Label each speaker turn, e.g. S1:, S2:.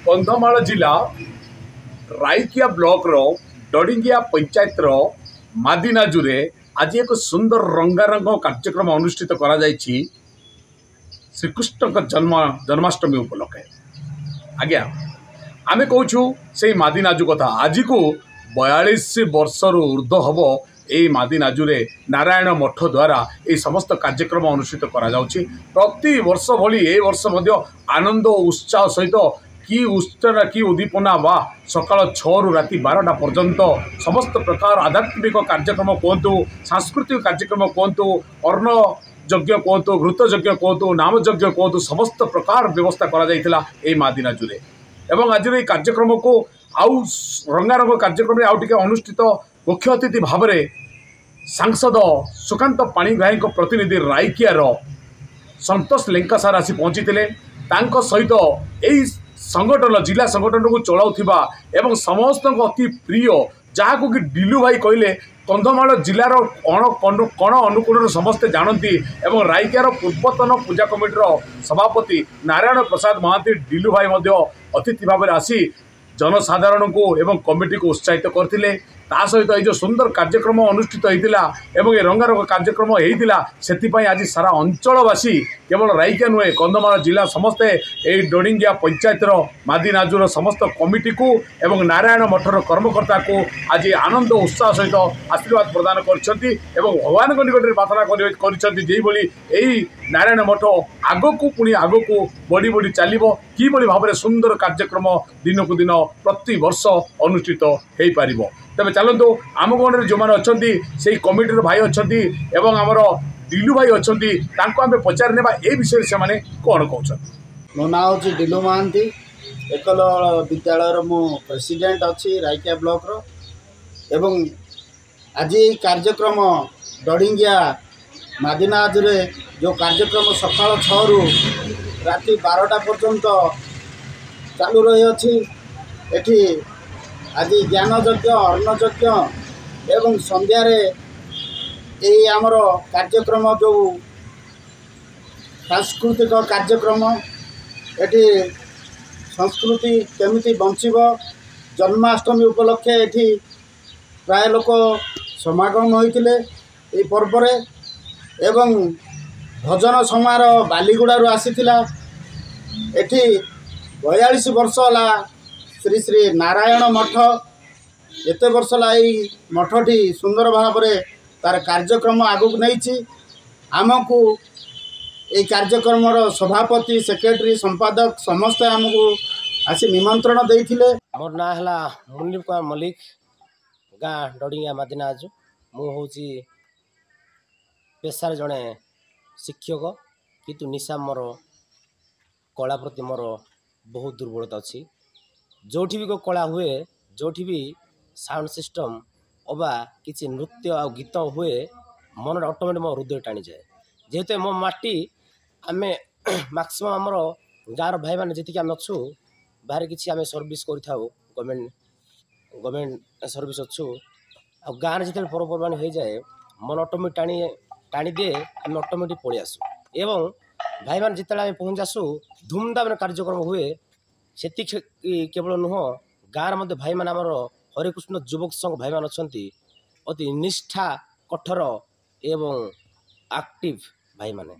S1: कंधमाल जिला राइकिया ब्लॉक रो डडिंगिया पंचायत रो मादिनाजुरे आज एक सुंदर रंगारंग कार्यक्रम अनुष्ठित करा जायछि श्रीकृष्ण जन्माष्टमी उपलक्षे। आज्ञा आमे कहूँ से मादिनाजु कथा आज को 42 वर्ष ऊर्ध हम ये मादिनाजुरे नारायण मठ द्वारा ये समस्त कार्यक्रम अनुष्ठित करा जाउछि। प्रति वर्ष भली ए वर्ष मध्य आनंद उत्साह सहित कि उत्सना कि उद्दीपना बा सकाल 6 रु राति 12टा पर्यंत समस्त प्रकार आध्यात्मिक कार्यक्रम कहतु, सांस्कृतिक कार्यक्रम कहतु, अर्ण यज्ञ कहतु, घृत यज्ञ कहतु, नाम यज्ञ कहतु, समस्त प्रकार व्यवस्था करा जाइथिला ए मादिनाजुरे। एवं आज ये कार्यक्रम को आउ रंगारंग कार्यक्रम आउ टिके अनुष्ठित मुख्य अतिथि भाव में सांसद सुकांत पाणिग्राही प्रतिनिधि राइकियार संतोष लेंका सार आसी पहुंची सहित यही संगठन जिला संगठन को चलाउथिबा एवं समस्त अति प्रिय जहाँ को कि डिलू भाई कहले कंधमाल जिलार कण अनुकूल समस्ते जानती एवं राइकियार पूर्वतन पूजा कमिटर सभापति नारायण प्रसाद महांती डिलू भाई अतिथि भाव में आसी जनसाधारण को एवं कमिटी को उत्साहित करते। ता सहित ये जो सुंदर कार्यक्रम अनुष्ठित होता एवं ये रंगारंग कार्यक्रम होता से आज सारा अंचलवासी केवल राइकिया नुहे कंधमाल जिला समस्ते यही डडिंगिया पंचायत मादिनाजुर समस्त कमिटी को एवं नारायण मठर कर्मकर्ता को आज आनंद उत्साह सहित आशीर्वाद प्रदान करछंती एवं भगवान निकट में प्रार्थना करछंती नारायण मठ आगक पुणी आगक बढ़ी बढ़ी चलो कि भाव में सुंदर कार्यक्रम दिन को दिन प्रति वर्ष अनुष्ठित हो पार। तेज चलतु आम गणर जो मैंने अच्छा से कमिटर भाई अच्छा एवं आमर डिलू भाई अच्छा आम पचार ना ये विषय से मैंने कौन कहते।
S2: मो ना हूँ डिलू महांती एकल विद्यालय मु प्रेसिडेंट अच्छी राइकिया ब्लॉक रो एवं आज ये कार्यक्रम डडिंगिया मादिनाजुरे जो कार्यक्रम सकाल 6 रु राति 12टा पर्यंत चालू रही अच्छी एठी आज ज्ञान यज्ञ अर्ण यज्ञ एवं संध्यारे यही आमर कार्यक्रम जो सांस्कृतिक कार्यक्रम एठी संस्कृति केमिति बंचिब जन्माष्टमी उपलक्षे एठी प्राय लोक समागम होइतिले ए पर्व रे एवं भजन समारोह बालीगुड़ारू आसीथिला एठी 42 वर्ष होला श्री श्री नारायण मठ एत वर्ष लाई मठटी सुंदर भाव में तार कार्यक्रम आगक नहीं आमको ये कार्यक्रम सभापति सेक्रेटरी संपादक समस्त आमको आसी निमंत्रण देइथिले।
S3: मोर ना हला मुन्नी कुमार मलिक गाँ डडिंगिया मादिनाजु मु होची पेशार जड़े शिक्षक किंतु निशा मोर कला प्रति मोर बहुत दुर्बलता अच्छी जोठी भी को कला हुए जोठी भी साउंड सिस्टम अबा किसी नृत्य आ गीत हुए मन ऑटोमेटिक मो हृदय टाणी जाए जेहेतु मो माटी आम मैक्सिमम आमर गाँव भाई मैंने जी आम अच्छु बाहर किसी आम सर्विस गवर्नमेंट सर्विस अच्छु आ गाँव जिते पर्वपर्वाणी हो जाए मन ऑटोमेटिक टाणी दिए आम ऑटोमेटिक पलि आसू एवं भाई मैंने जिते पहुँच आसू धूमधाम कार्यक्रम हुए से केवल नुह गाँव मध्य भाई मैंने आमर हरिकृष्ण युवक संघ भाई मैंने अच्छा अति निष्ठा कठोर एवं एक्टिव भाई मैंने